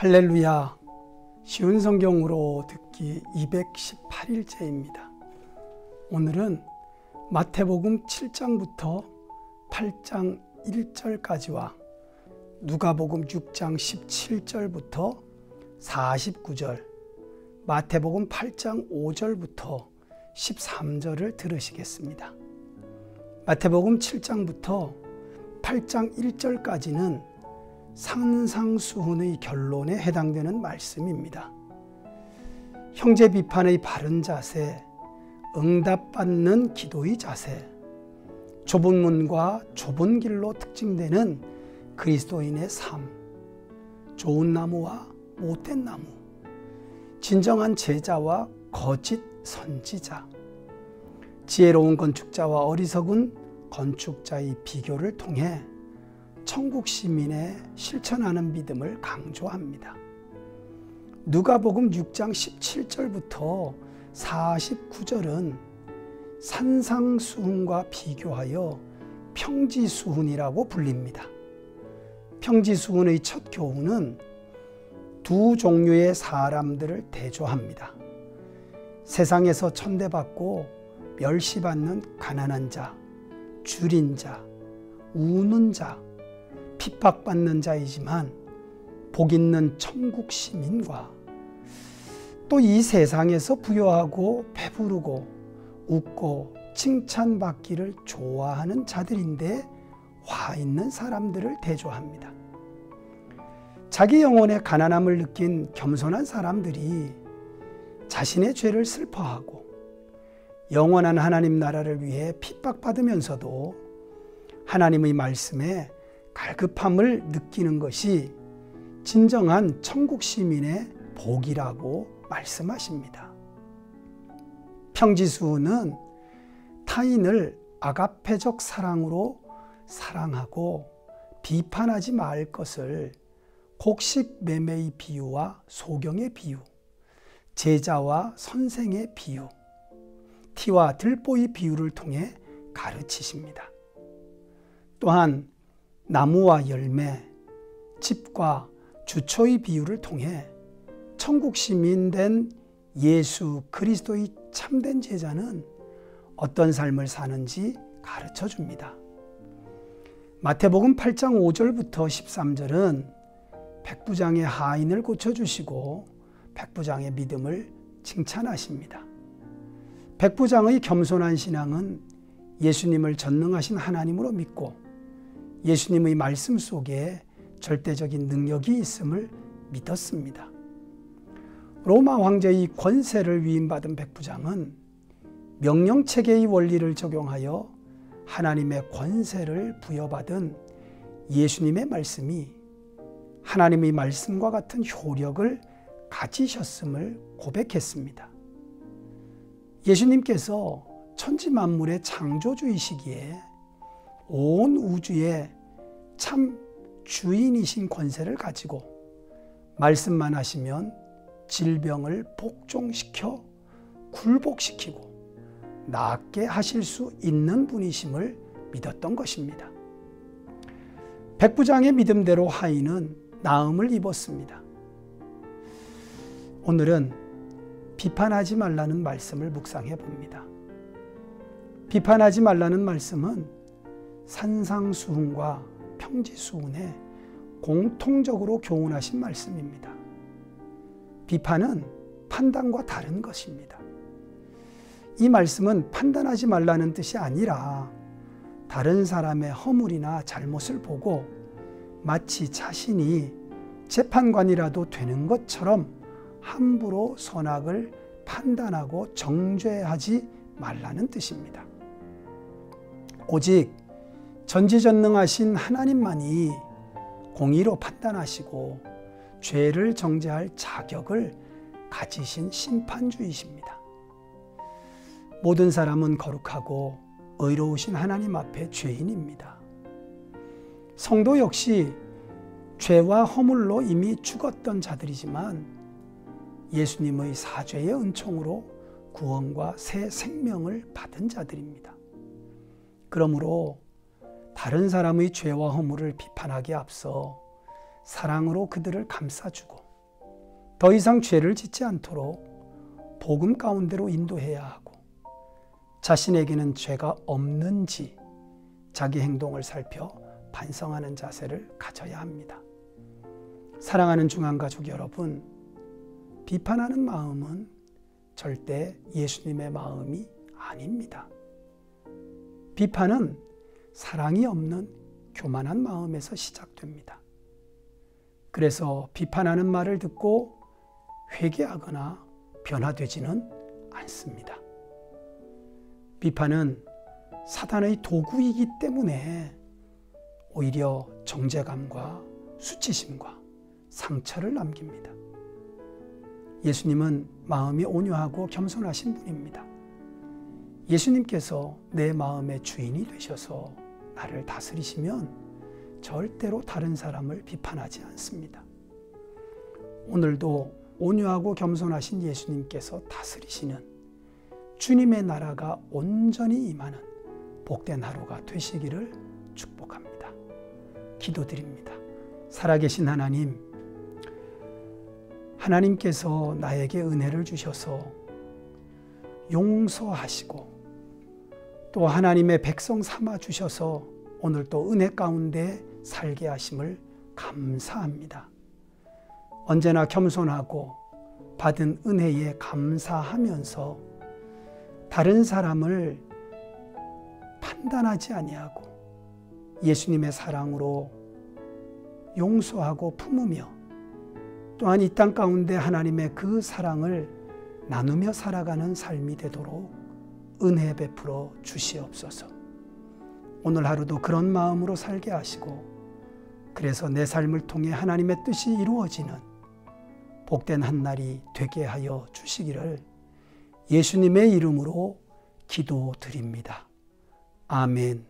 할렐루야, 쉬운 성경으로 듣기 218일째입니다. 오늘은 마태복음 7장부터 8장 1절까지와 누가복음 6장 17절부터 49절, 마태복음 8장 5절부터 13절을 들으시겠습니다. 마태복음 7장부터 8장 1절까지는 산상수훈의 결론에 해당되는 말씀입니다. 형제 비판의 바른 자세, 응답받는 기도의 자세, 좁은 문과 좁은 길로 특징되는 그리스도인의 삶, 좋은 나무와 못된 나무, 진정한 제자와 거짓 선지자, 지혜로운 건축자와 어리석은 건축자의 비교를 통해 천국 시민의 실천하는 믿음을 강조합니다. 누가복음 6장 17절부터 49절은 산상수훈과 비교하여 평지수훈이라고 불립니다. 평지수훈의 첫 교훈은 두 종류의 사람들을 대조합니다. 세상에서 천대받고 멸시받는 가난한 자, 줄인 자, 우는 자, 핍박받는 자이지만 복 있는 천국 시민과 또 이 세상에서 부유하고 배부르고 웃고 칭찬받기를 좋아하는 자들인데 화 있는 사람들을 대조합니다. 자기 영혼의 가난함을 느낀 겸손한 사람들이 자신의 죄를 슬퍼하고 영원한 하나님 나라를 위해 핍박받으면서도 하나님의 말씀에 갈급함을 느끼는 것이 진정한 천국 시민의 복이라고 말씀하십니다. 평지수훈은 타인을 아가페적 사랑으로 사랑하고 비판하지 말 것을 곡식 매매의 비유와 소경의 비유, 제자와 선생의 비유, 티와 들보의 비유를 통해 가르치십니다. 또한 나무와 열매, 집과 주초의 비유를 통해 천국 시민 된 예수 그리스도의 참된 제자는 어떤 삶을 사는지 가르쳐 줍니다. 마태복음 8장 5절부터 13절은 백부장의 하인을 고쳐주시고 백부장의 믿음을 칭찬하십니다. 백부장의 겸손한 신앙은 예수님을 전능하신 하나님으로 믿고 예수님의 말씀 속에 절대적인 능력이 있음을 믿었습니다. 로마 황제의 권세를 위임받은 백부장은 명령체계의 원리를 적용하여 하나님의 권세를 부여받은 예수님의 말씀이 하나님의 말씀과 같은 효력을 가지셨음을 고백했습니다. 예수님께서 천지 만물의 창조주이시기에 온 우주의 참 주인이신 권세를 가지고 말씀만 하시면 질병을 복종시켜 굴복시키고 낫게 하실 수 있는 분이심을 믿었던 것입니다. 백부장의 믿음대로 하인은 나음을 입었습니다. 오늘은 비판하지 말라는 말씀을 묵상해 봅니다. 비판하지 말라는 말씀은 산상수훈과 평지수훈에 공통적으로 교훈하신 말씀입니다. 비판은 판단과 다른 것입니다. 이 말씀은 판단하지 말라는 뜻이 아니라 다른 사람의 허물이나 잘못을 보고 마치 자신이 재판관이라도 되는 것처럼 함부로 선악을 판단하고 정죄하지 말라는 뜻입니다. 오직 전지전능하신 하나님만이 공의로 판단하시고 죄를 정죄할 자격을 가지신 심판주이십니다. 모든 사람은 거룩하고 의로우신 하나님 앞에 죄인입니다. 성도 역시 죄와 허물로 이미 죽었던 자들이지만 예수님의 사죄의 은총으로 구원과 새 생명을 받은 자들입니다. 그러므로 다른 사람의 죄와 허물을 비판하기에 앞서 사랑으로 그들을 감싸주고 더 이상 죄를 짓지 않도록 복음 가운데로 인도해야 하고 자신에게는 죄가 없는지 자기 행동을 살펴 반성하는 자세를 가져야 합니다. 사랑하는 중앙가족 여러분, 비판하는 마음은 절대 예수님의 마음이 아닙니다. 비판은 사랑이 없는 교만한 마음에서 시작됩니다. 그래서 비판하는 말을 듣고 회개하거나 변화되지는 않습니다. 비판은 사단의 도구이기 때문에 오히려 정죄감과 수치심과 상처를 남깁니다. 예수님은 마음이 온유하고 겸손하신 분입니다. 예수님께서 내 마음의 주인이 되셔서 나를 다스리시면 절대로 다른 사람을 비판하지 않습니다. 오늘도 온유하고 겸손하신 예수님께서 다스리시는 주님의 나라가 온전히 임하는 복된 하루가 되시기를 축복합니다. 기도드립니다. 살아계신 하나님, 하나님께서 나에게 은혜를 주셔서 용서하시고 또 하나님의 백성 삼아 주셔서 오늘 또 은혜 가운데 살게 하심을 감사합니다. 언제나 겸손하고 받은 은혜에 감사하면서 다른 사람을 판단하지 아니하고 예수님의 사랑으로 용서하고 품으며 또한 이 땅 가운데 하나님의 그 사랑을 나누며 살아가는 삶이 되도록 은혜 베풀어 주시옵소서. 오늘 하루도 그런 마음으로 살게 하시고 그래서 내 삶을 통해 하나님의 뜻이 이루어지는 복된 한날이 되게 하여 주시기를 예수님의 이름으로 기도드립니다. 아멘.